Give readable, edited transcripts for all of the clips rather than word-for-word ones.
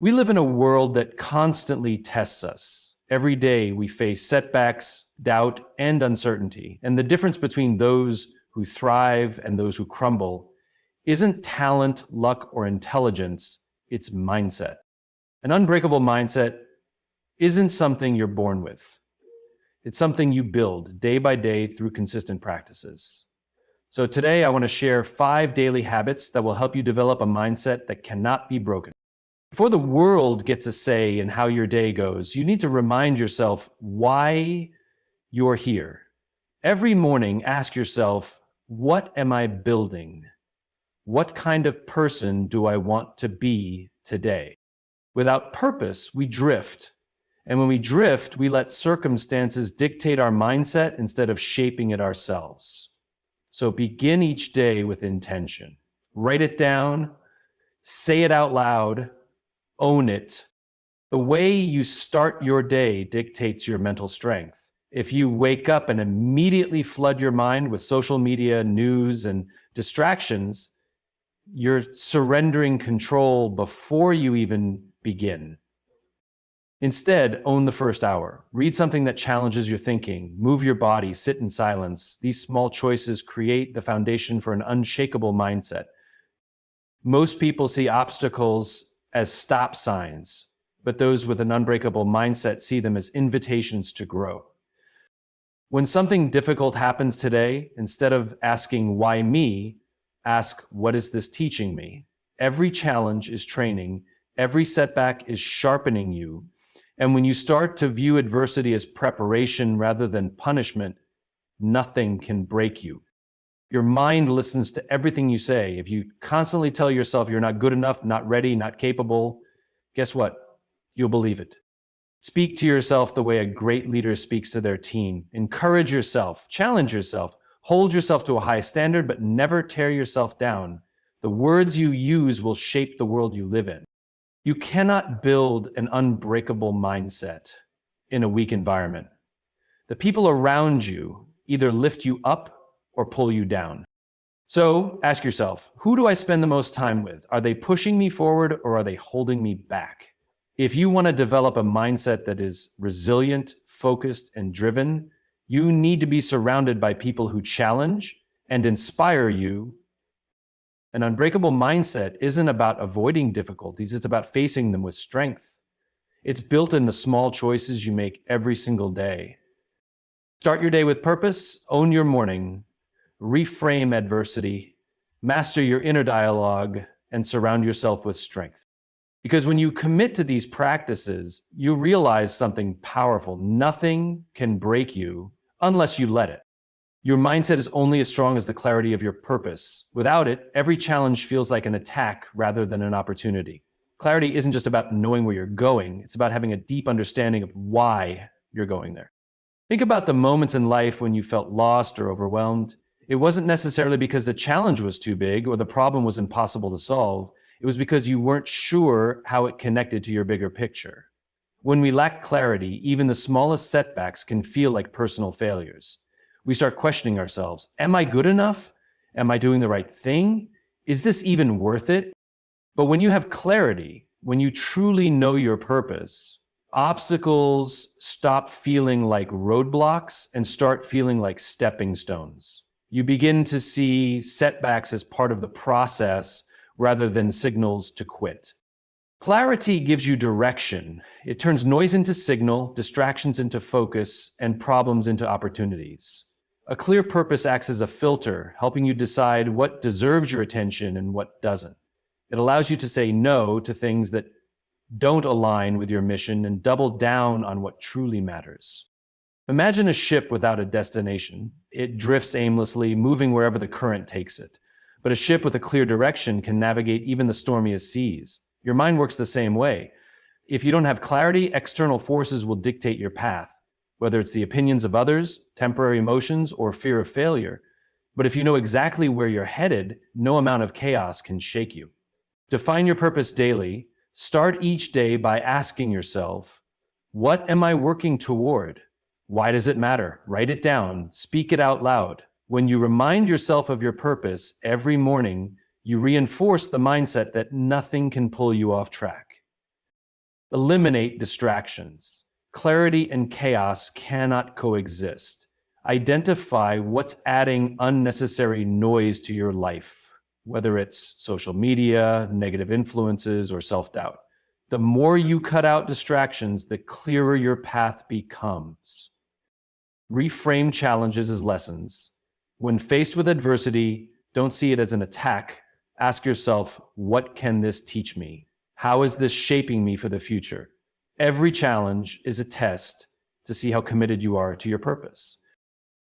We live in a world that constantly tests us. Every day we face setbacks, doubt, and uncertainty. And the difference between those who thrive and those who crumble isn't talent, luck, or intelligence, it's mindset. An unbreakable mindset isn't something you're born with. It's something you build day by day through consistent practices. So today I want to share 5 daily habits that will help you develop a mindset that cannot be broken. Before the world gets a say in how your day goes, you need to remind yourself why you're here. Every morning, ask yourself, what am I building? What kind of person do I want to be today? Without purpose, we drift. And when we drift, we let circumstances dictate our mindset instead of shaping it ourselves. So begin each day with intention. Write it down, say it out loud, own it. The way you start your day dictates your mental strength. If you wake up and immediately flood your mind with social media, news, and distractions, you're surrendering control before you even begin. Instead, own the first hour. Read something that challenges your thinking. Move your body, sit in silence. These small choices create the foundation for an unshakable mindset. Most people see obstacles as stop signs, but those with an unbreakable mindset see them as invitations to grow. When something difficult happens today, instead of asking, why me, ask, what is this teaching me? Every challenge is training. Every setback is sharpening you. And when you start to view adversity as preparation rather than punishment, nothing can break you. Your mind listens to everything you say. If you constantly tell yourself you're not good enough, not ready, not capable, guess what? You'll believe it. Speak to yourself the way a great leader speaks to their team. Encourage yourself, challenge yourself, hold yourself to a high standard, but never tear yourself down. The words you use will shape the world you live in. You cannot build an unbreakable mindset in a weak environment. The people around you either lift you up or pull you down. So ask yourself, who do I spend the most time with? Are they pushing me forward or are they holding me back? If you want to develop a mindset that is resilient, focused, and driven, you need to be surrounded by people who challenge and inspire you. An unbreakable mindset isn't about avoiding difficulties, it's about facing them with strength. It's built in the small choices you make every single day. Start your day with purpose, own your morning, reframe adversity, master your inner dialogue, and surround yourself with strength. Because when you commit to these practices, you realize something powerful. Nothing can break you unless you let it. Your mindset is only as strong as the clarity of your purpose. Without it, every challenge feels like an attack rather than an opportunity. Clarity isn't just about knowing where you're going, it's about having a deep understanding of why you're going there. Think about the moments in life when you felt lost or overwhelmed. It wasn't necessarily because the challenge was too big or the problem was impossible to solve. It was because you weren't sure how it connected to your bigger picture. When we lack clarity, even the smallest setbacks can feel like personal failures. We start questioning ourselves. Am I good enough? Am I doing the right thing? Is this even worth it? But when you have clarity, when you truly know your purpose, obstacles stop feeling like roadblocks and start feeling like stepping stones. You begin to see setbacks as part of the process rather than signals to quit. Clarity gives you direction. It turns noise into signal, distractions into focus, and problems into opportunities. A clear purpose acts as a filter, helping you decide what deserves your attention and what doesn't. It allows you to say no to things that don't align with your mission and double down on what truly matters. Imagine a ship without a destination. It drifts aimlessly, moving wherever the current takes it. But a ship with a clear direction can navigate even the stormiest seas. Your mind works the same way. If you don't have clarity, external forces will dictate your path, whether it's the opinions of others, temporary emotions, or fear of failure. But if you know exactly where you're headed, no amount of chaos can shake you. Define your purpose daily. Start each day by asking yourself, what am I working toward? Why does it matter? Write it down. Speak it out loud. When you remind yourself of your purpose every morning, you reinforce the mindset that nothing can pull you off track. Eliminate distractions. Clarity and chaos cannot coexist. Identify what's adding unnecessary noise to your life, whether it's social media, negative influences, or self-doubt. The more you cut out distractions, the clearer your path becomes. Reframe challenges as lessons. When faced with adversity, don't see it as an attack. Ask yourself, what can this teach me? How is this shaping me for the future? Every challenge is a test to see how committed you are to your purpose.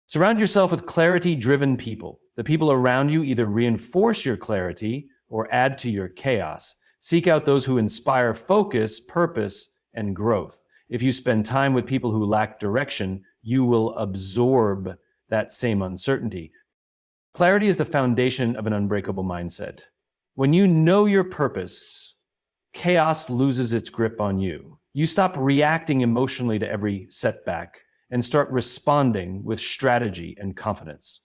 Surround yourself with clarity-driven people. The people around you either reinforce your clarity or add to your chaos. Seek out those who inspire focus, purpose, and growth. If you spend time with people who lack direction, you will absorb that same uncertainty. Clarity is the foundation of an unbreakable mindset. When you know your purpose, chaos loses its grip on you. You stop reacting emotionally to every setback and start responding with strategy and confidence.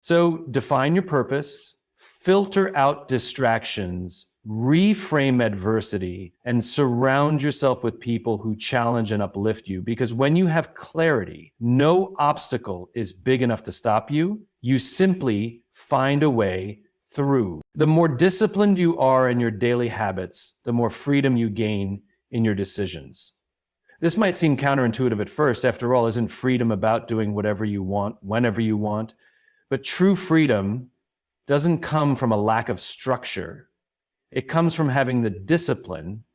So define your purpose, filter out distractions, reframe adversity, and surround yourself with people who challenge and uplift you. Because when you have clarity, no obstacle is big enough to stop you. You simply find a way through. The more disciplined you are in your daily habits, the more freedom you gain in your decisions. This might seem counterintuitive at first. After all, isn't freedom about doing whatever you want, whenever you want? But true freedom doesn't come from a lack of structure. It comes from having the discipline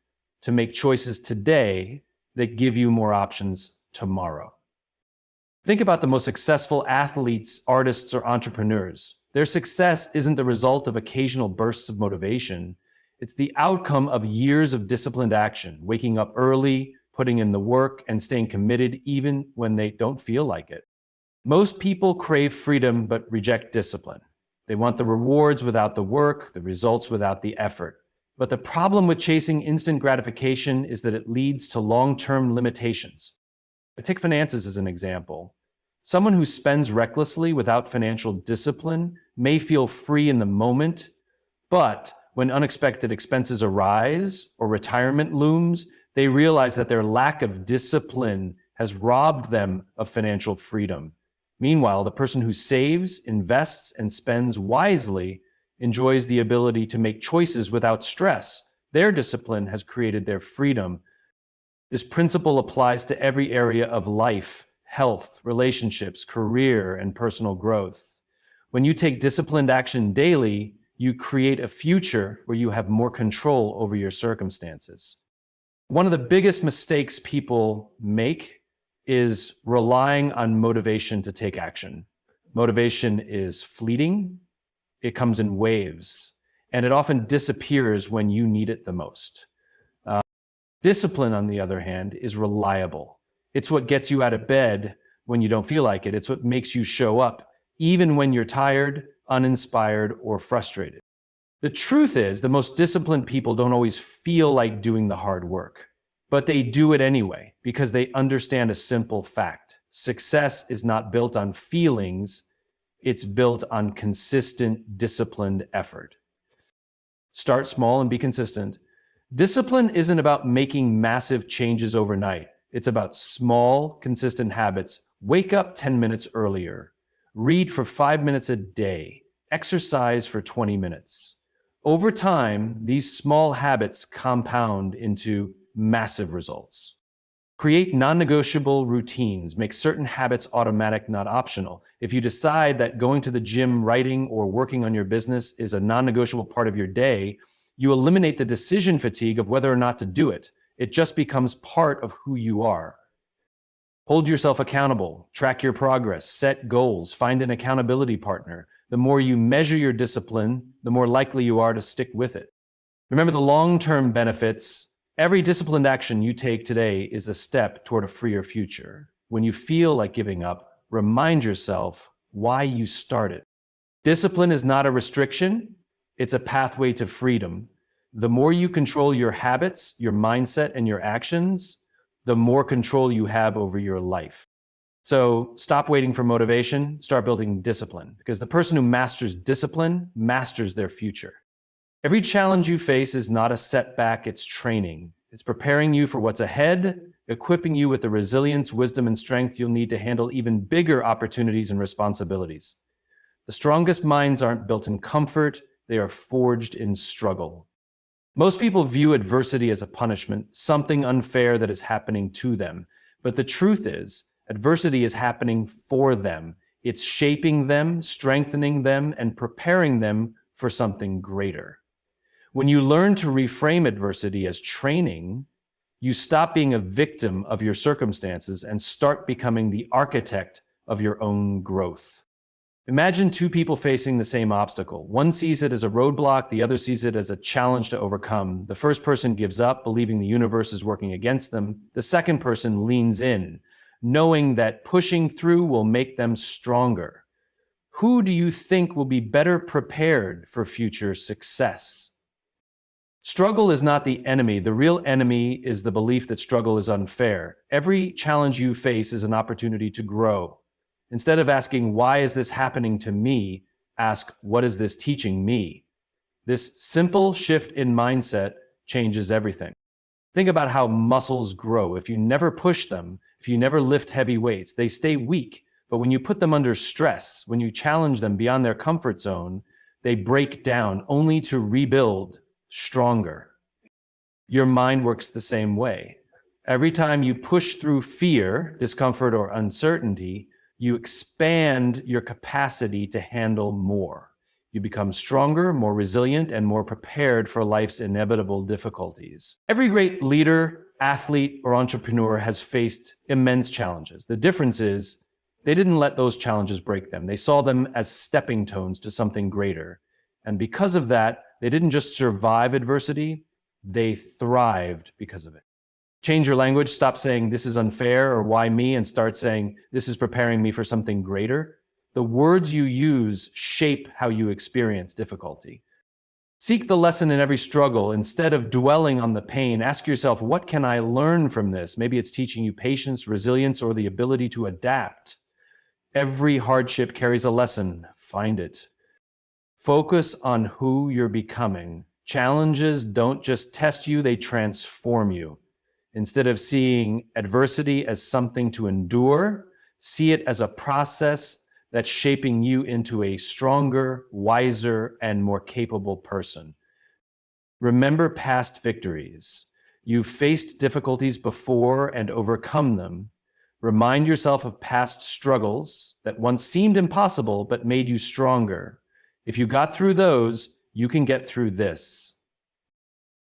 to make choices today that give you more options tomorrow. Think about the most successful athletes, artists, or entrepreneurs. Their success isn't the result of occasional bursts of motivation. It's the outcome of years of disciplined action, waking up early, putting in the work, and staying committed even when they don't feel like it. Most people crave freedom but reject discipline. They want the rewards without the work, the results without the effort. But the problem with chasing instant gratification is that it leads to long-term limitations. I take finances as an example. Someone who spends recklessly without financial discipline may feel free in the moment, but when unexpected expenses arise or retirement looms, they realize that their lack of discipline has robbed them of financial freedom. Meanwhile, the person who saves, invests, and spends wisely enjoys the ability to make choices without stress. Their discipline has created their freedom. This principle applies to every area of life, health, relationships, career, and personal growth. When you take disciplined action daily, you create a future where you have more control over your circumstances. One of the biggest mistakes people make is relying on motivation to take action. Motivation is fleeting, it comes in waves, and it often disappears when you need it the most. Discipline, on the other hand, is reliable. It's what gets you out of bed when you don't feel like it. It's what makes you show up, even when you're tired, uninspired, or frustrated. The truth is, the most disciplined people don't always feel like doing the hard work, but they do it anyway because they understand a simple fact. Success is not built on feelings, it's built on consistent, disciplined effort. Start small and be consistent. Discipline isn't about making massive changes overnight. It's about small, consistent habits. Wake up 10 minutes earlier. Read for 5 minutes a day. Exercise for 20 minutes. Over time, these small habits compound into massive results. Create non-negotiable routines. Make certain habits automatic, not optional. If you decide that going to the gym, writing, or working on your business is a non-negotiable part of your day, you eliminate the decision fatigue of whether or not to do it. It just becomes part of who you are. Hold yourself accountable. Track your progress. Set goals. Find an accountability partner. The more you measure your discipline, the more likely you are to stick with it. Remember the long-term benefits. Every disciplined action you take today is a step toward a freer future. When you feel like giving up, remind yourself why you started. Discipline is not a restriction, it's a pathway to freedom. The more you control your habits, your mindset, and your actions, the more control you have over your life. So stop waiting for motivation, start building discipline, because the person who masters discipline masters their future. Every challenge you face is not a setback, it's training. It's preparing you for what's ahead, equipping you with the resilience, wisdom, and strength you'll need to handle even bigger opportunities and responsibilities. The strongest minds aren't built in comfort, they are forged in struggle. Most people view adversity as a punishment, something unfair that is happening to them. But the truth is, adversity is happening for them. It's shaping them, strengthening them, and preparing them for something greater. When you learn to reframe adversity as training, you stop being a victim of your circumstances and start becoming the architect of your own growth. Imagine two people facing the same obstacle. One sees it as a roadblock, the other sees it as a challenge to overcome. The first person gives up, believing the universe is working against them. The second person leans in, knowing that pushing through will make them stronger. Who do you think will be better prepared for future success? Struggle is not the enemy. The real enemy is the belief that struggle is unfair. Every challenge you face is an opportunity to grow. Instead of asking, why is this happening to me? Ask, what is this teaching me? This simple shift in mindset changes everything. Think about how muscles grow. If you never push them, if you never lift heavy weights, they stay weak. But when you put them under stress, when you challenge them beyond their comfort zone, they break down only to rebuild stronger. Your mind works the same way. Every time you push through fear, discomfort, or uncertainty, you expand your capacity to handle more. You become stronger, more resilient, and more prepared for life's inevitable difficulties. Every great leader, athlete, or entrepreneur has faced immense challenges. The difference is they didn't let those challenges break them. They saw them as stepping stones to something greater. And because of that, they didn't just survive adversity, they thrived because of it. Change your language, stop saying this is unfair or why me, and start saying this is preparing me for something greater. The words you use shape how you experience difficulty. Seek the lesson in every struggle. Instead of dwelling on the pain, ask yourself, what can I learn from this? Maybe it's teaching you patience, resilience, or the ability to adapt. Every hardship carries a lesson. Find it. Focus on who you're becoming. Challenges don't just test you, they transform you. Instead of seeing adversity as something to endure, see it as a process that's shaping you into a stronger, wiser, and more capable person. Remember past victories. You've faced difficulties before and overcome them. Remind yourself of past struggles that once seemed impossible but made you stronger. If you got through those, you can get through this.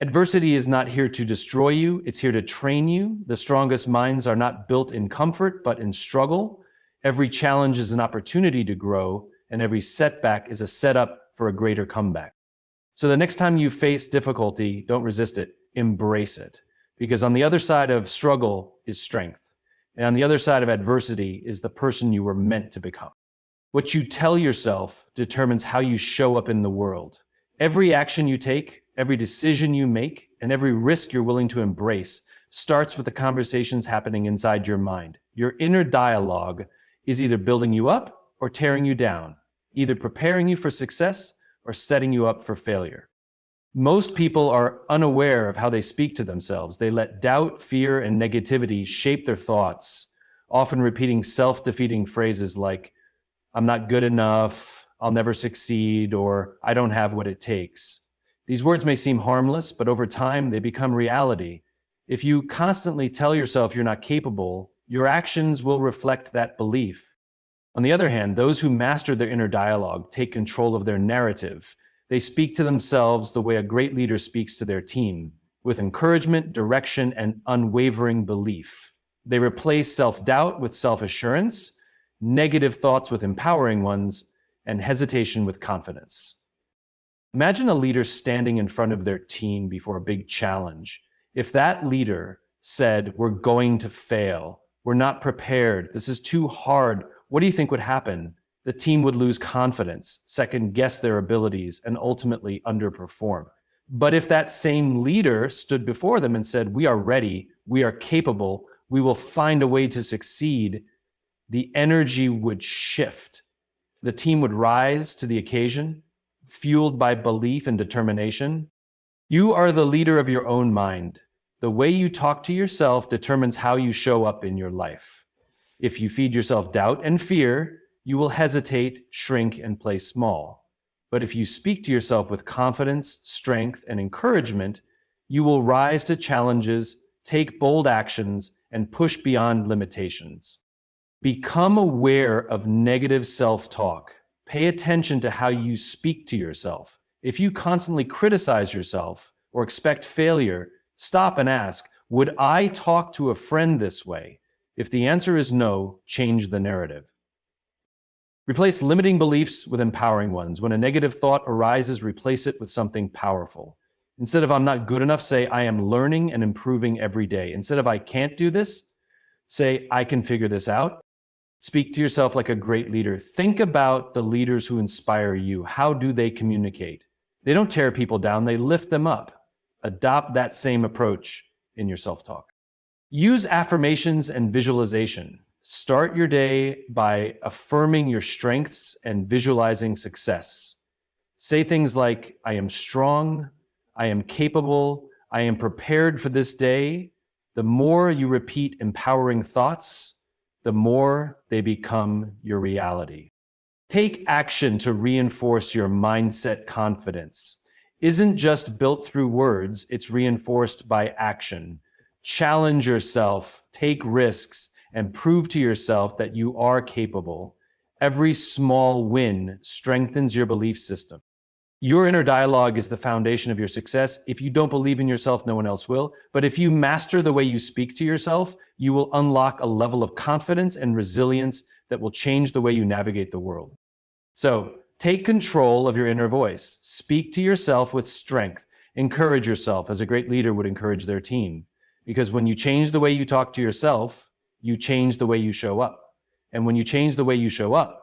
Adversity is not here to destroy you, it's here to train you. The strongest minds are not built in comfort, but in struggle. Every challenge is an opportunity to grow, and every setback is a setup for a greater comeback. So the next time you face difficulty, don't resist it, embrace it. Because on the other side of struggle is strength. And on the other side of adversity is the person you were meant to become. What you tell yourself determines how you show up in the world. Every action you take, every decision you make, and every risk you're willing to embrace starts with the conversations happening inside your mind. Your inner dialogue is either building you up or tearing you down, either preparing you for success or setting you up for failure. Most people are unaware of how they speak to themselves. They let doubt, fear, and negativity shape their thoughts, often repeating self-defeating phrases like, I'm not good enough, I'll never succeed, or I don't have what it takes. These words may seem harmless, but over time they become reality. If you constantly tell yourself you're not capable, your actions will reflect that belief. On the other hand, those who master their inner dialogue take control of their narrative. They speak to themselves the way a great leader speaks to their team, with encouragement, direction, and unwavering belief. They replace self-doubt with self-assurance, negative thoughts with empowering ones, and hesitation with confidence. Imagine a leader standing in front of their team before a big challenge. If that leader said, we're going to fail, we're not prepared, this is too hard, what do you think would happen? The team would lose confidence, second guess their abilities, and ultimately underperform. But if that same leader stood before them and said, we are ready, we are capable, we will find a way to succeed, the energy would shift. The team would rise to the occasion, fueled by belief and determination. You are the leader of your own mind. The way you talk to yourself determines how you show up in your life. If you feed yourself doubt and fear, you will hesitate, shrink, and play small. But if you speak to yourself with confidence, strength, and encouragement, you will rise to challenges, take bold actions, and push beyond limitations. Become aware of negative self-talk. Pay attention to how you speak to yourself. If you constantly criticize yourself or expect failure, stop and ask, would I talk to a friend this way? If the answer is no, change the narrative. Replace limiting beliefs with empowering ones. When a negative thought arises, replace it with something powerful. Instead of I'm not good enough, say I am learning and improving every day. Instead of I can't do this, say I can figure this out. Speak to yourself like a great leader. Think about the leaders who inspire you. How do they communicate? They don't tear people down, they lift them up. Adopt that same approach in your self-talk. Use affirmations and visualization. Start your day by affirming your strengths and visualizing success. Say things like, I am strong, I am capable, I am prepared for this day. The more you repeat empowering thoughts, the more they become your reality. Take action to reinforce your mindset confidence. Isn't just built through words, it's reinforced by action. Challenge yourself, take risks, and prove to yourself that you are capable. Every small win strengthens your belief system. Your inner dialogue is the foundation of your success. If you don't believe in yourself, no one else will. But if you master the way you speak to yourself, you will unlock a level of confidence and resilience that will change the way you navigate the world. So, take control of your inner voice. Speak to yourself with strength. Encourage yourself as a great leader would encourage their team. Because when you change the way you talk to yourself, you change the way you show up. And when you change the way you show up,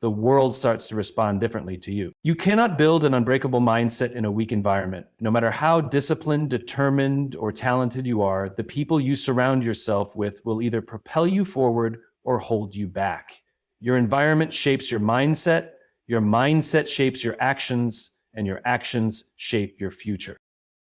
the world starts to respond differently to you. You cannot build an unbreakable mindset in a weak environment. No matter how disciplined, determined, or talented you are, the people you surround yourself with will either propel you forward or hold you back. Your environment shapes your mindset shapes your actions, and your actions shape your future.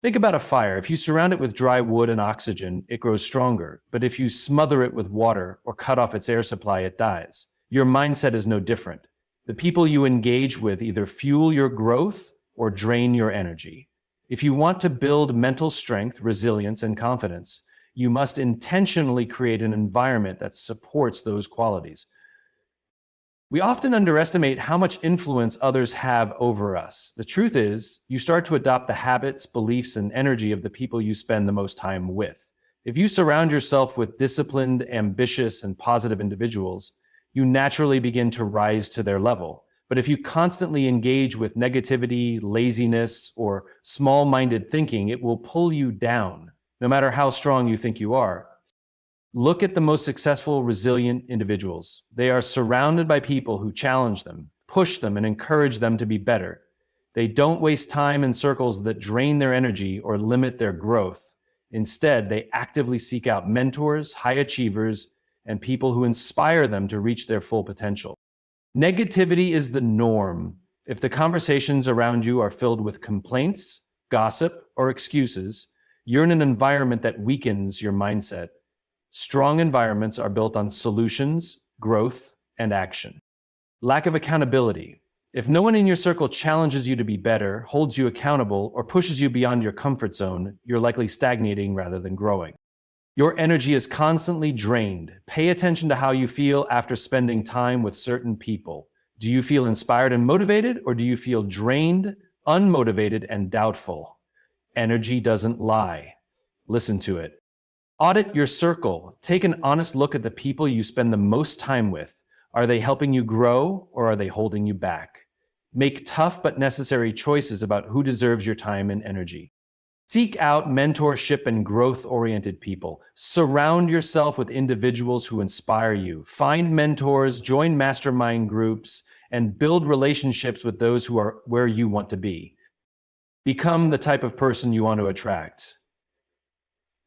Think about a fire. If you surround it with dry wood and oxygen, it grows stronger. But if you smother it with water or cut off its air supply, it dies. Your mindset is no different. The people you engage with either fuel your growth or drain your energy. If you want to build mental strength, resilience, and confidence, you must intentionally create an environment that supports those qualities. We often underestimate how much influence others have over us. The truth is, you start to adopt the habits, beliefs, and energy of the people you spend the most time with. If you surround yourself with disciplined, ambitious, and positive individuals, you naturally begin to rise to their level. But if you constantly engage with negativity, laziness, or small-minded thinking, it will pull you down, no matter how strong you think you are. Look at the most successful, resilient individuals. They are surrounded by people who challenge them, push them, and encourage them to be better. They don't waste time in circles that drain their energy or limit their growth. Instead, they actively seek out mentors, high achievers, and people who inspire them to reach their full potential. Negativity is the norm. If the conversations around you are filled with complaints, gossip, or excuses, you're in an environment that weakens your mindset. Strong environments are built on solutions, growth, and action. Lack of accountability. If no one in your circle challenges you to be better, holds you accountable, or pushes you beyond your comfort zone, you're likely stagnating rather than growing. Your energy is constantly drained. Pay attention to how you feel after spending time with certain people. Do you feel inspired and motivated, or do you feel drained, unmotivated, and doubtful? Energy doesn't lie. Listen to it. Audit your circle. Take an honest look at the people you spend the most time with. Are they helping you grow, or are they holding you back? Make tough but necessary choices about who deserves your time and energy. Seek out mentorship and growth-oriented people. Surround yourself with individuals who inspire you. Find mentors, join mastermind groups, and build relationships with those who are where you want to be. Become the type of person you want to attract.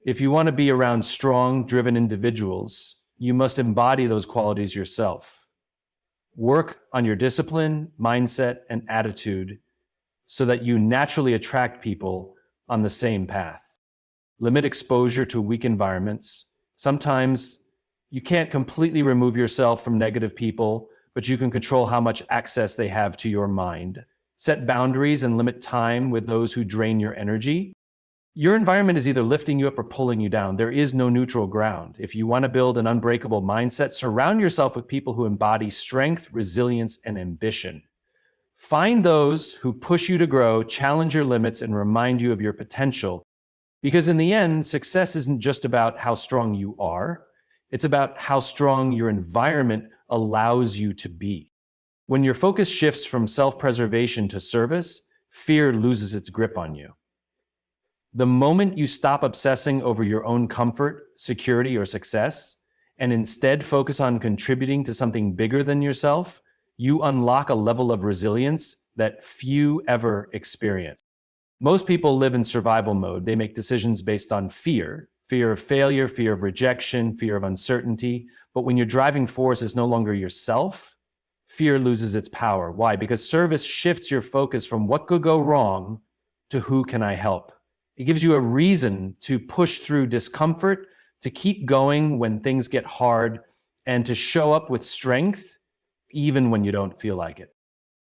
If you want to be around strong, driven individuals, you must embody those qualities yourself. Work on your discipline, mindset, and attitude so that you naturally attract people on the same path. limit exposure to weak environments. Sometimes you can't completely remove yourself from negative people, but you can control how much access they have to your mind. Set boundaries and limit time with those who drain your energy. Your environment is either lifting you up or pulling you down. There is no neutral ground. If you want to build an unbreakable mindset, surround yourself with people who embody strength, resilience, and ambition. Find those who push you to grow, challenge your limits, and remind you of your potential. Because in the end, success isn't just about how strong you are. It's about how strong your environment allows you to be. When your focus shifts from self-preservation to service, fear loses its grip on you. The moment you stop obsessing over your own comfort, security, or success, and instead focus on contributing to something bigger than yourself, you unlock a level of resilience that few ever experience. Most people live in survival mode. They make decisions based on fear of failure, fear of rejection, fear of uncertainty. But when your driving force is no longer yourself, fear loses its power. Why? Because service shifts your focus from what could go wrong to who can I help. It gives you a reason to push through discomfort, to keep going when things get hard, and to show up with strength even when you don't feel like it.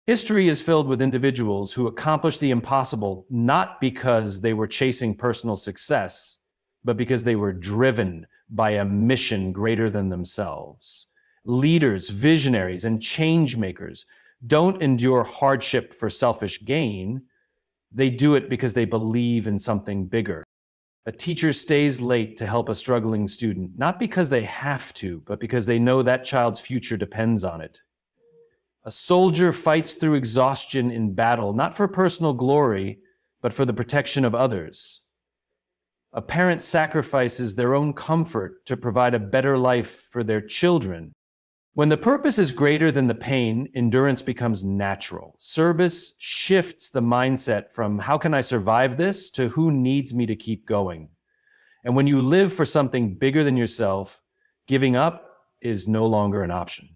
History is filled with individuals who accomplished the impossible not because they were chasing personal success, but because they were driven by a mission greater than themselves. Leaders, visionaries, and change makers don't endure hardship for selfish gain. They do it because they believe in something bigger. A teacher stays late to help a struggling student, not because they have to, but because they know that child's future depends on it. A soldier fights through exhaustion in battle, not for personal glory, but for the protection of others. A parent sacrifices their own comfort to provide a better life for their children. When the purpose is greater than the pain, endurance becomes natural. Service shifts the mindset from how can I survive this to who needs me to keep going. And when you live for something bigger than yourself, giving up is no longer an option.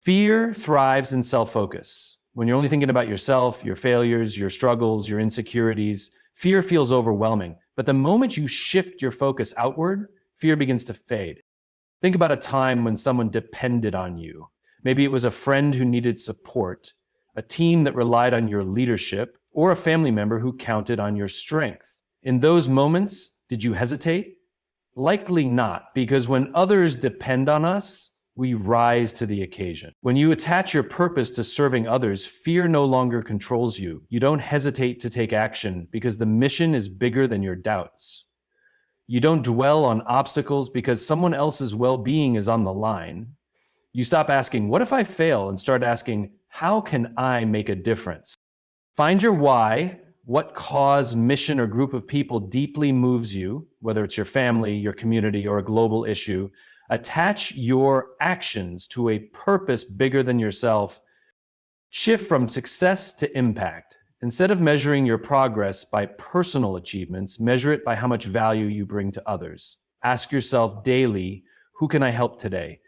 Fear thrives in self-focus. When you're only thinking about yourself, your failures, your struggles, your insecurities, fear feels overwhelming. But the moment you shift your focus outward, fear begins to fade. Think about a time when someone depended on you. Maybe it was a friend who needed support, a team that relied on your leadership, or a family member who counted on your strength. In those moments, did you hesitate? Likely not, because when others depend on us, we rise to the occasion. When you attach your purpose to serving others, fear no longer controls you. You don't hesitate to take action because the mission is bigger than your doubts. You don't dwell on obstacles because someone else's well-being is on the line. You stop asking, what if I fail? And start asking, how can I make a difference? Find your why, what cause, mission, or group of people deeply moves you, whether it's your family, your community, or a global issue. Attach your actions to a purpose bigger than yourself. Shift from success to impact. Instead of measuring your progress by personal achievements, measure it by how much value you bring to others. Ask yourself daily, who can I help today?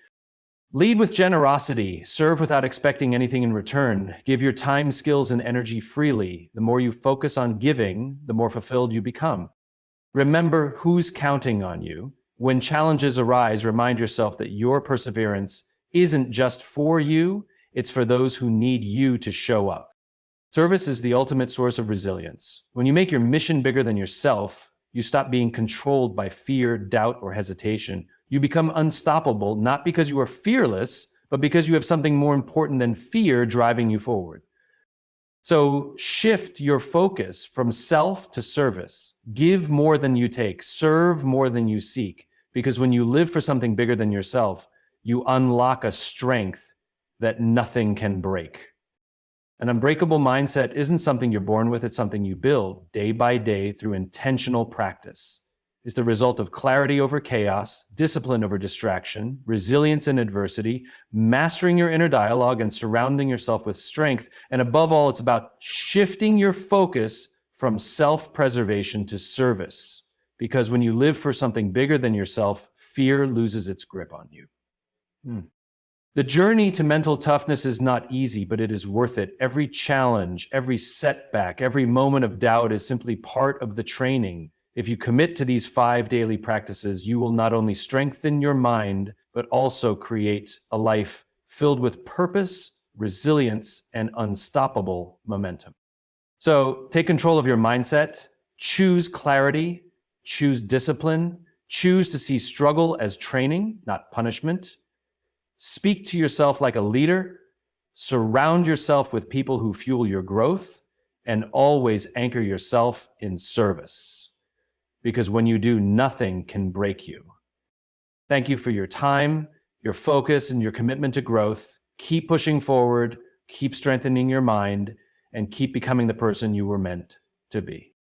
Lead with generosity. Serve without expecting anything in return. Give your time, skills, and energy freely. The more you focus on giving, the more fulfilled you become. Remember who's counting on you. When challenges arise, remind yourself that your perseverance isn't just for you, it's for those who need you to show up. Service is the ultimate source of resilience. When you make your mission bigger than yourself, you stop being controlled by fear, doubt, or hesitation. You become unstoppable, not because you are fearless, but because you have something more important than fear driving you forward. So shift your focus from self to service. Give more than you take. Serve more than you seek. Because when you live for something bigger than yourself, you unlock a strength that nothing can break. An unbreakable mindset isn't something you're born with, it's something you build day by day through intentional practice. It's the result of clarity over chaos, discipline over distraction, resilience in adversity, mastering your inner dialogue, and surrounding yourself with strength. And above all, it's about shifting your focus from self-preservation to service. Because when you live for something bigger than yourself, fear loses its grip on you. The journey to mental toughness is not easy, but it is worth it. Every challenge, every setback, every moment of doubt is simply part of the training. If you commit to these 5 daily practices, you will not only strengthen your mind, but also create a life filled with purpose, resilience, and unstoppable momentum. So take control of your mindset, choose clarity, choose discipline, choose to see struggle as training, not punishment. Speak to yourself like a leader, surround yourself with people who fuel your growth, and always anchor yourself in service. Because when you do, nothing can break you. Thank you for your time, your focus, and your commitment to growth. Keep pushing forward, keep strengthening your mind, and keep becoming the person you were meant to be.